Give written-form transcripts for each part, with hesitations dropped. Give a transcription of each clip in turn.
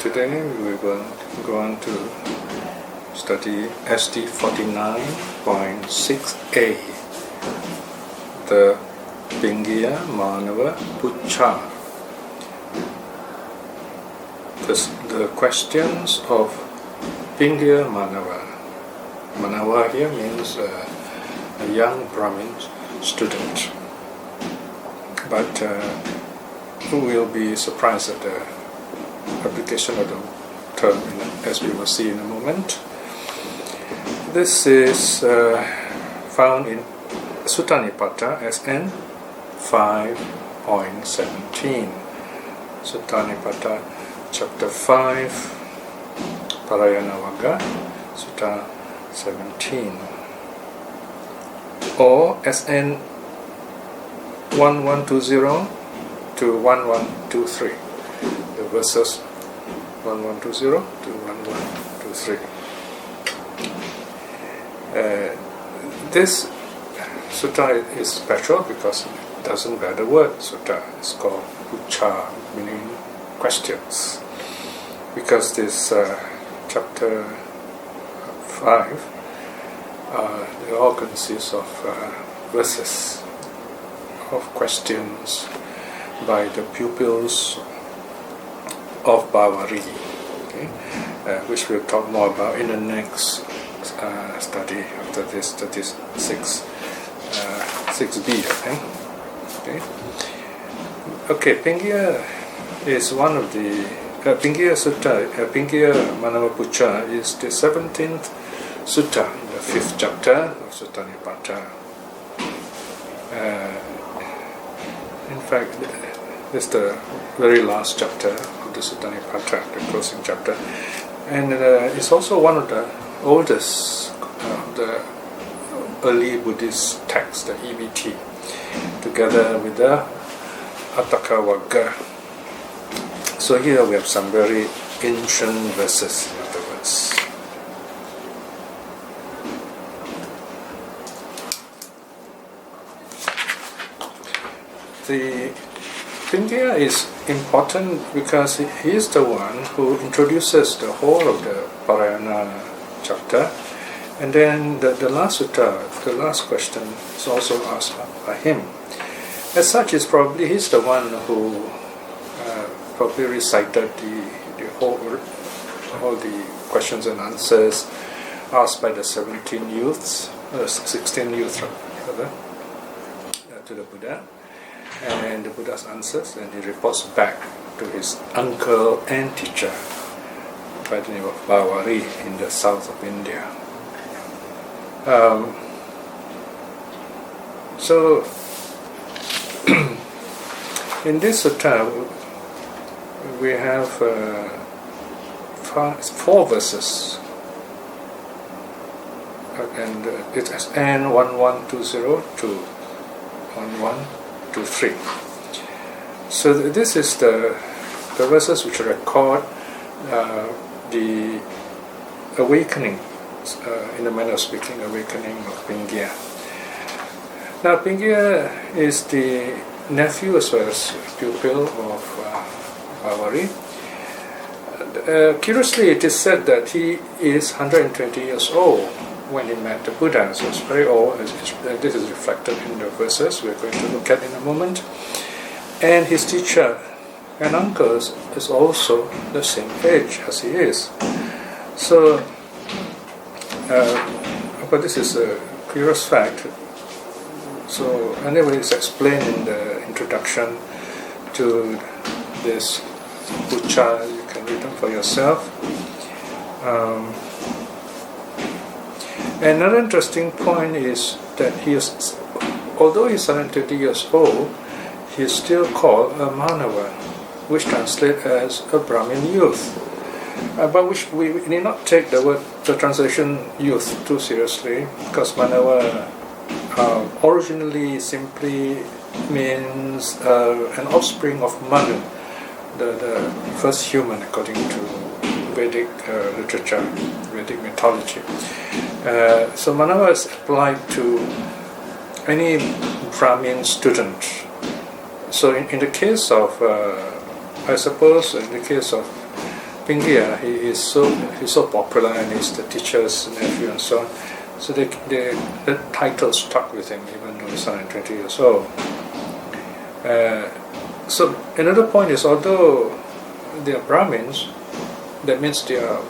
Today we will go on to study SD 49.6a, the Pingiya, Māṇava, Pucchā. The questions of Pingiya Māṇava. Māṇava here means a young Brahmin student, but who will be surprised at the application of the term, as we will see in a moment. This is found in Sutta Nipata SN 5.17. Sutta Nipata chapter 5, Parayana Vagga, Sutta 17, or SN 1120 to 1123. The verses 1120 to 1123. This sutta is special because it doesn't bear the word sutta. It's called Pucchā, meaning questions. Because this chapter 5, they all consist of verses of questions by the pupils of Bāwari, okay? Which we'll talk more about in the next study after this, that is 6b, I think. Okay, Pingiya is one of the Pingiya Sutta. Pingiya Māṇava Pucchā is the 17th sutta, the 5th chapter of Sutta Nipata. In fact, it's the very last chapter of the Sutta Nipata, the closing chapter, and it's also one of the oldest of the early Buddhist texts, the EBT, together with the Attaka Vagga. So here we have some very ancient verses, in other words. The Pingiya is important because he is the one who introduces the whole of the Parayana chapter, and then the last sutta, the last question, is also asked by him. As such, he's the one who probably recited the whole, all the questions and answers asked by the 16 youths rather, to the Buddha, and the Buddha's answers, and he reports back to his uncle and teacher by the name of Bāwari in the south of India. So in this sutta we have 4 verses, and it has N 1120 to 1123. So this is the verses which record the awakening, in the manner of speaking, awakening of Pingiya. Now, Pingiya is the nephew as well as pupil of Bāwari. Curiously, it is said that he is 120 years old when he met the Buddha, so it's very old. This is reflected in the verses we're going to look at in a moment. And his teacher and uncle is also the same age as he is. So, but this is a curious fact. So anyway, it's explained in the introduction to this Pucchā. You can read them for yourself. Another interesting point is that although he's 130 years old, he is still called a Māṇava, which translates as a Brahmin youth. But which we need not take the translation youth too seriously, because Māṇava originally simply means an offspring of Manu, the first human according to Vedic literature, Vedic mythology. So Māṇava is applied to any Brahmin student. So in the case of, I suppose, in the case of Pingiya, he's so popular, and he's the teacher's nephew and so on. So the title stuck with him even though he's 120 years old. So another point is, although they are Brahmins, that means they are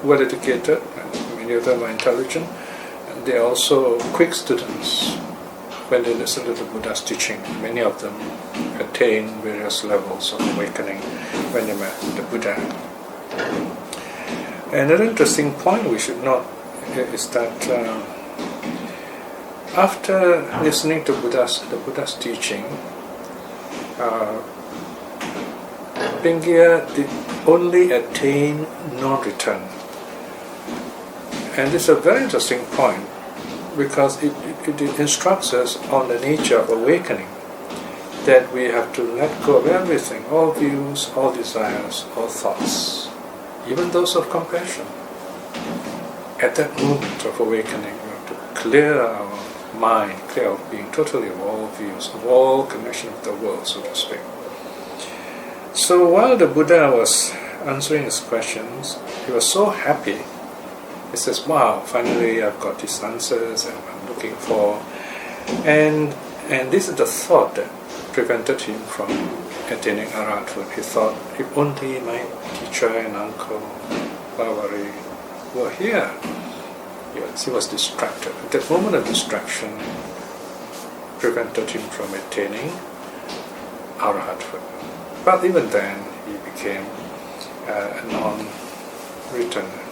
well educated, and many of them are intelligent, and they are also quick students when they listen to the Buddha's teaching. Many of them attain various levels of awakening when they met the Buddha. Another interesting point we should note is that after listening to the Buddha's teaching, Pingiya did only attain non-return. And this is a very interesting point, because it instructs us on the nature of awakening, that we have to let go of everything, all views, all desires, all thoughts, even those of compassion. At that moment of awakening, we have to clear our mind, clear our being totally of all views, of all connection with the world, so to speak. So while the Buddha was answering his questions, he was so happy. He says, wow, finally I've got these answers and I'm looking for. And this is the thought that prevented him from attaining arhathood. He thought, if only my teacher and uncle, Bavari, were here. He was distracted. That moment of distraction prevented him from attaining arhathood. But even then, he became a non-returner.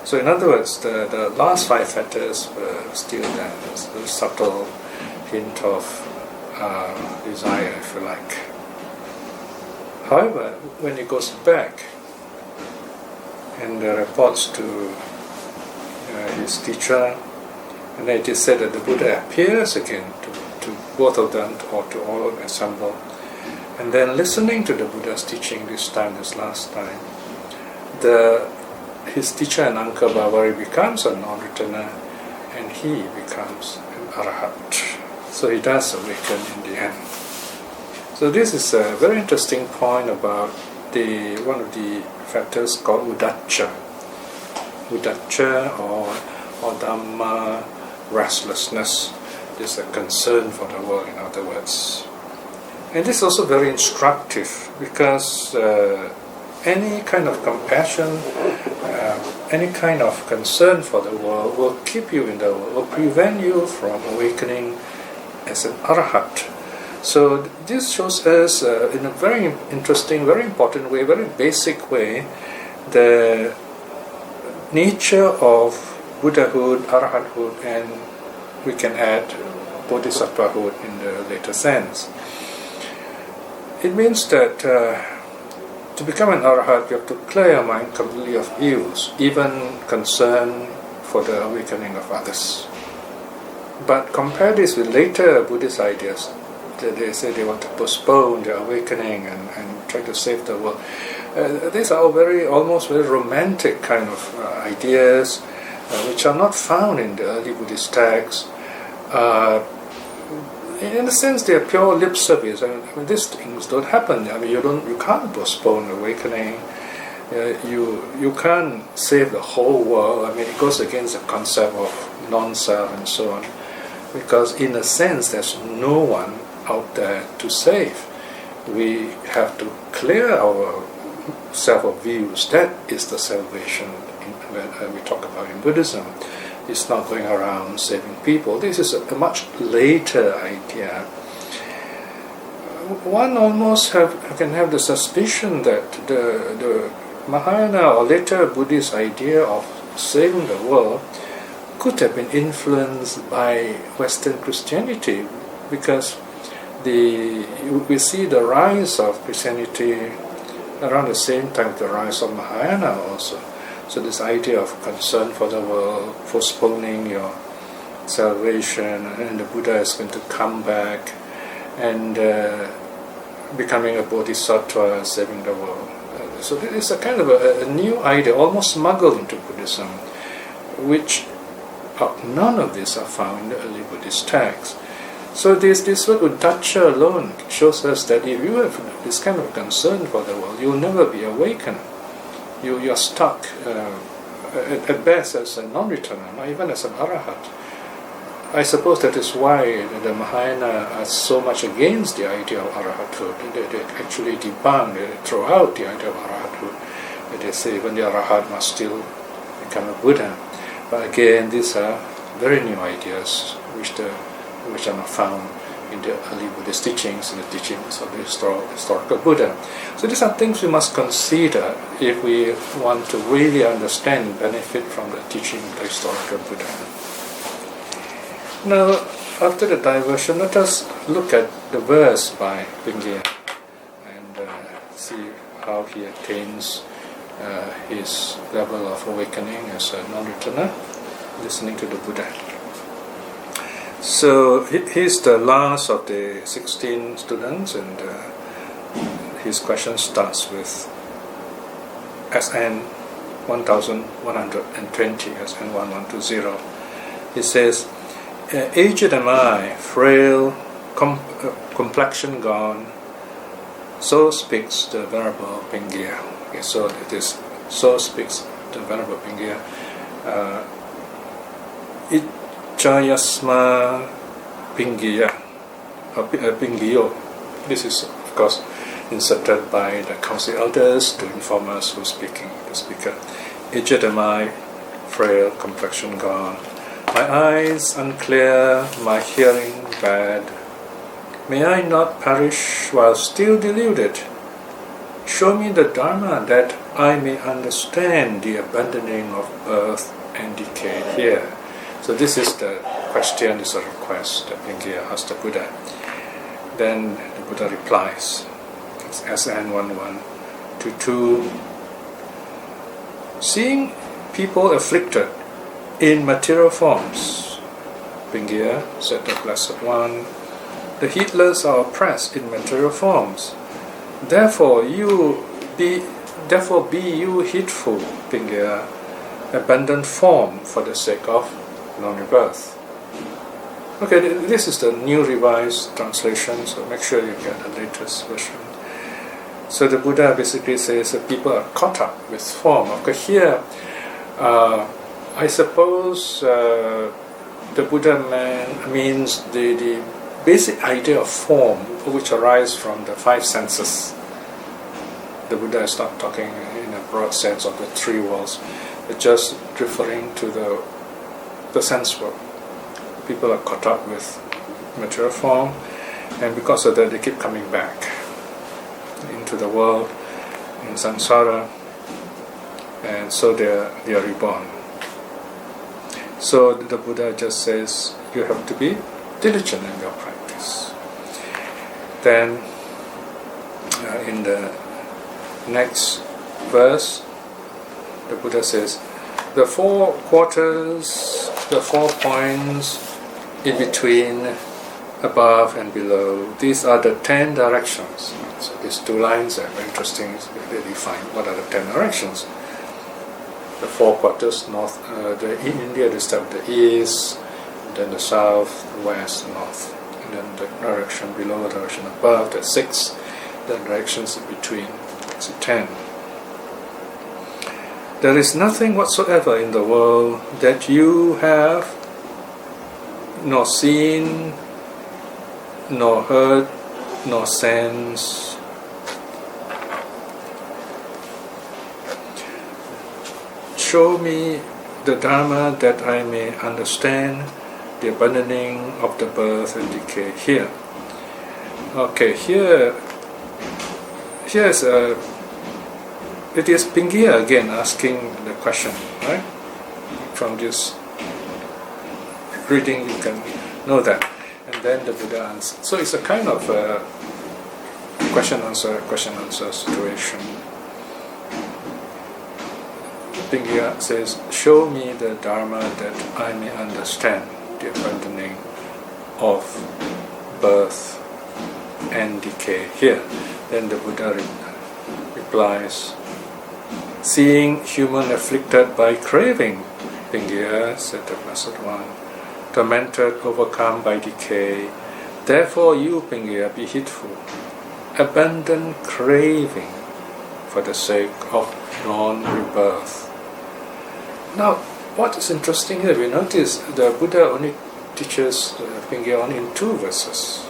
So in other words, the last 5 fetters were still there. There's a subtle hint of desire, if you like. However, when he goes back and reports to his teacher, and it is said that the Buddha appears again to both of them, or to all assembled, and then listening to the Buddha's teaching this last time, his teacher and uncle Bavari becomes a non-returner, and he becomes an arahat. So he does awaken in the end. So this is a very interesting point about one of the factors called uddacca. Uddacca or dhamma, restlessness. This is a concern for the world, in other words. And this is also very instructive, because any kind of compassion, any kind of concern for the world will keep you in the world, will prevent you from awakening as an arahat. So this shows us in a very interesting, very important way, very basic way, the nature of Buddhahood, arahathood, and we can add bodhisattvahood in the later sense. It means that to become an arahat, you have to clear your mind completely of views, even concern for the awakening of others. But compare this with later Buddhist ideas. They say they want to postpone their awakening and try to save the world. These are almost very romantic kind of ideas, which are not found in the early Buddhist texts. In a sense, they are pure lip service. I mean, these things don't happen. I mean, you can't postpone awakening. You can't save the whole world. I mean, it goes against the concept of non-self and so on. Because in a sense, there's no one out there to save. We have to clear our self of views. That is the salvation when we talk about in Buddhism. It's not going around saving people. This is a much later idea. One almost can have the suspicion that the Mahayana or later Buddhist idea of saving the world could have been influenced by Western Christianity, because we see the rise of Christianity around the same time the rise of Mahayana also. So this idea of concern for the world, postponing your salvation, and the Buddha is going to come back, and becoming a bodhisattva, saving the world. So this is a kind of a new idea, almost smuggled into Buddhism, which none of these are found in the early Buddhist texts. So this word uddacca alone shows us that if you have this kind of concern for the world, you will never be awakened. you are stuck at best as a non-returner, not even as an arahat. I suppose that is why the Mahayana are so much against the idea of arahathood. They actually debunk, they throw out the idea of arahathood. They say even the arahat must still become a Buddha. But again, these are very new ideas which are not found in the early Buddhist teachings, in the teachings of the historical Buddha. So these are things we must consider if we want to really understand and benefit from the teaching of the historical Buddha. Now, after the diversion, let us look at the verse by Pingiya and see how he attains his level of awakening as a non-returner, listening to the Buddha. So he's the last of the 16 students, and his question starts with SN 1120, SN 1120. He says, aged am I, frail, complexion gone, so speaks the Venerable Pingiya. Okay, so it is, so speaks the Venerable Pingiya. Ichayasma Pingiya, Pingiyo. This is, of course, inserted by the council elders to inform us who's speaking, the speaker. Aged am I, frail, complexion gone, my eyes unclear, my hearing bad. May I not perish while still deluded? Show me the Dharma that I may understand the abandoning of birth and decay here. So this is the question, this is a request that Pingiya asked the Buddha. Then the Buddha replies, it's SN 1122. Seeing people afflicted in material forms, Pingiya said the Blessed One, the heedless are oppressed in material forms. Therefore be you heedful, Pingiya, abandon form for the sake of non-rebirth. Okay, this is the new revised translation, so make sure you get the latest version. So the Buddha basically says that people are caught up with form. Okay, here, I suppose the Buddha means the basic idea of form which arises from the five senses. The Buddha is not talking in a broad sense of the three worlds, but just referring to the sense world. People are caught up with material form, and because of that they keep coming back into the world, in samsara, and so they are reborn. So the Buddha just says you have to be diligent in your practice. Then in the next verse, the Buddha says, the four quarters, the 4 points in between, above and below, these are the 10 directions. So these two lines are very interesting. They define what are the 10 directions. The 4 quarters, north, in India they start with the east, then the south, the west, the north, and then the direction below, the direction above, the 6, the directions in between, so 10. There is nothing whatsoever in the world that you have nor seen, nor heard, nor sensed. Show me the Dharma that I may understand the abandoning of the birth and decay here. Okay, here is it is Pingiya again asking the question, right? From this reading you can know that. And then the Buddha answers. So it's a kind of question-answer situation. Pingiya says, show me the Dharma that I may understand the abandoning of birth and decay here. Then the Buddha replies, seeing human afflicted by craving, Pingiya, said the Blessed One, tormented, overcome by decay, therefore you, Pingiya, be heedful. Abandon craving for the sake of non-rebirth. Now, what is interesting here, we notice the Buddha only teaches Pingiya only in 2 verses.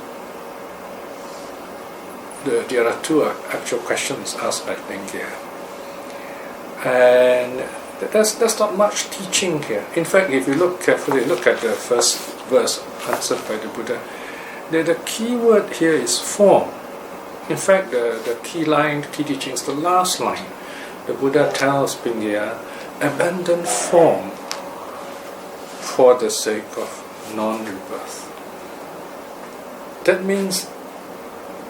There are 2 actual questions asked by Pingiya. And there's not much teaching here. In fact, if you look carefully, look at the first verse answered by the Buddha, the key word here is form. In fact, the key line, key teaching is the last line. The Buddha tells Pingiya, abandon form for the sake of non-rebirth. That means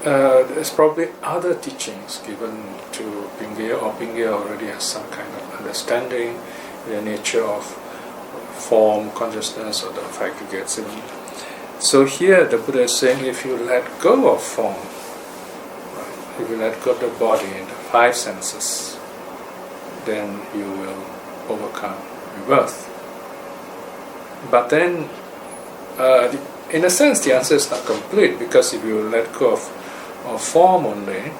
there's probably other teachings given to Pingiya, or Pingiya already has some kind of understanding the nature of form, consciousness, or the aggregates even. So here the Buddha is saying, if you let go of form, right, if you let go of the body and the 5 senses, then you will overcome rebirth. But then, in a sense, the answer is not complete, because if you let go of form only,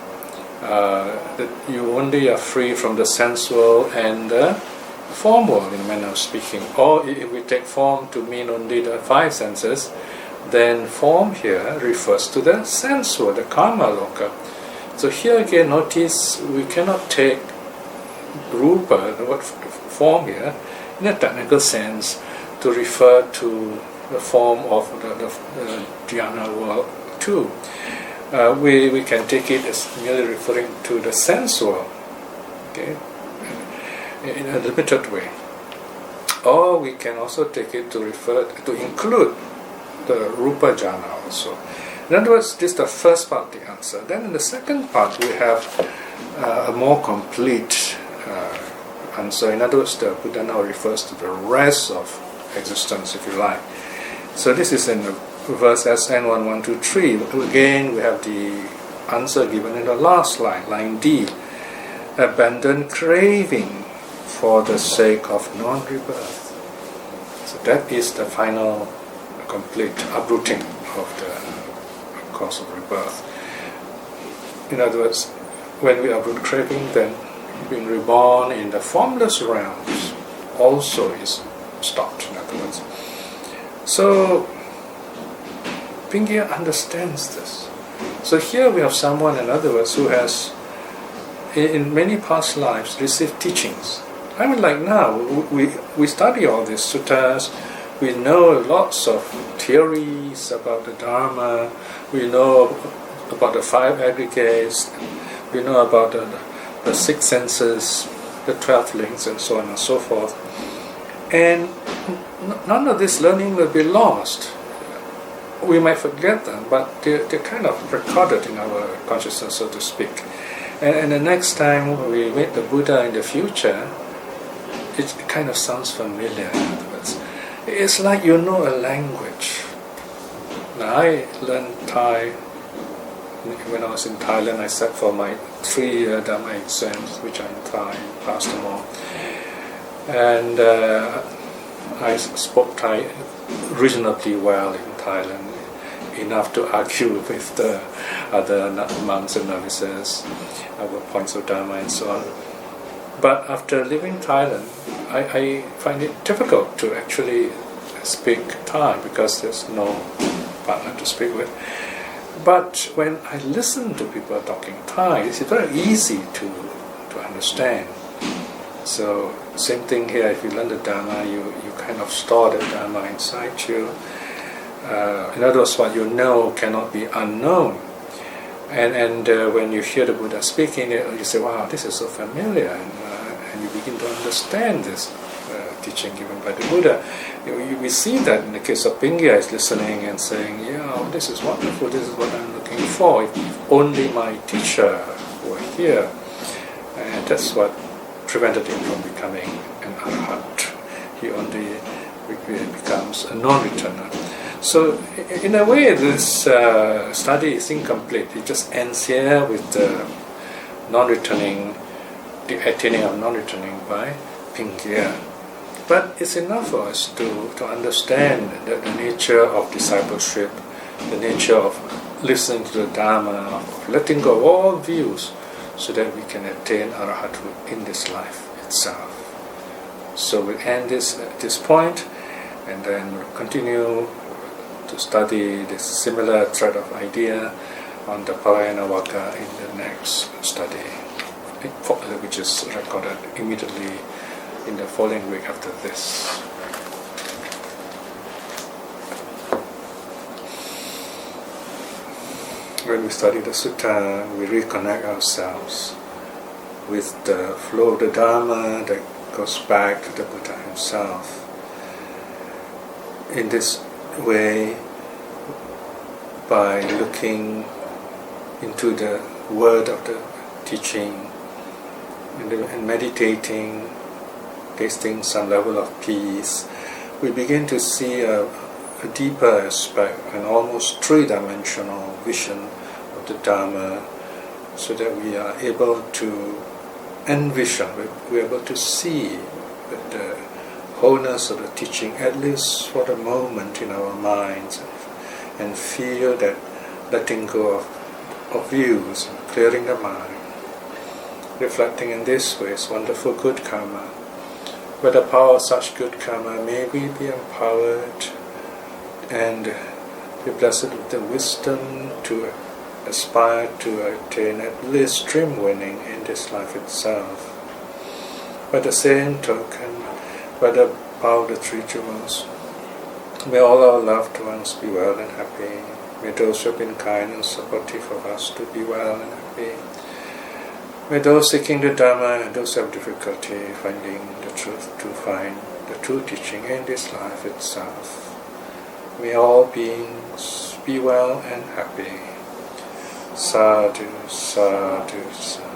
that you only are free from the sense world and the form world, in a manner of speaking. Or if we take form to mean only the 5 senses, then form here refers to the sense world, the karma loka. So here again, notice we cannot take rupa, the word form here, in a technical sense, to refer to the form of the dhyana world too. We can take it as merely referring to the sense world, okay, in a limited way. Or we can also take it to include the rupa jhana also. In other words, this is the first part of the answer. Then in the second part we have a more complete answer. In other words, the Buddha now refers to the rest of existence, if you like. So this is in verse SN 1123. Again, we have the answer given in the last line, line D. Abandon craving for the sake of non-rebirth. So that is the final, complete uprooting of the cause of rebirth. In other words, when we uproot craving, then being reborn in the formless realms also is stopped, in other words. So Pingiya understands this. So here we have someone, in other words, who has in many past lives received teachings. I mean, like now, we study all these suttas, we know lots of theories about the Dharma, we know about the 5 aggregates, we know about the 6 senses, the 12 links, and so on and so forth. And none of this learning will be lost. We might forget them, but they're kind of recorded in our consciousness, so to speak. And the next time we meet the Buddha in the future, it kind of sounds familiar, in other words. It's like you know a language. Now, I learned Thai when I was in Thailand. I sat for my 3-year Dharma exams, which are in Thai, passed them all. And I spoke Thai reasonably well in Thailand, enough to argue with the other monks and novices about points of Dharma and so on. But after leaving Thailand, I find it difficult to actually speak Thai because there's no partner to speak with. But when I listen to people talking Thai, it's very easy to understand. So same thing here, if you learn the Dharma, you kind of store the Dharma inside you. In other words, what you know cannot be unknown. And when you hear the Buddha speaking, you say, wow, this is so familiar, and you begin to understand this teaching given by the Buddha. We see that in the case of Pingiya, is listening and saying, yeah, this is wonderful, this is what I'm looking for. If only my teacher were here. And that's what prevented him from becoming an arhat. He only becomes a non-returner. So in a way, this study is incomplete. It just ends here with the non-returning, the attaining of non-returning by Pingiya. But it's enough for us to understand the nature of discipleship, the nature of listening to the Dharma, of letting go of all views, so that we can attain arahathood in this life itself. So we'll end this at this point, and then we'll continue to study this similar thread of idea on the Parayana Vaka in the next study, which is recorded immediately in the following week after this. When we study the sutta, we reconnect ourselves with the flow of the Dharma that goes back to the Buddha himself. In this way, by looking into the word of the teaching and meditating, tasting some level of peace, we begin to see a deeper aspect, an almost three-dimensional vision of the Dharma, so that we are able to envision, we're able to see the wholeness of the teaching, at least for the moment, in our minds, and feel that letting go of views, clearing the mind, reflecting in this way is wonderful good karma. By the power of such good karma, may we be empowered and be blessed with the wisdom to aspire to attain at least stream winning in this life itself. By the same token, by the power of the three jewels, may all our loved ones be well and happy. May those who have been kind and supportive of us to be well and happy. May those seeking the Dharma and those who have difficulty finding the truth to find the true teaching in this life itself. May all beings be well and happy. Sadhu, sadhu, sadhu.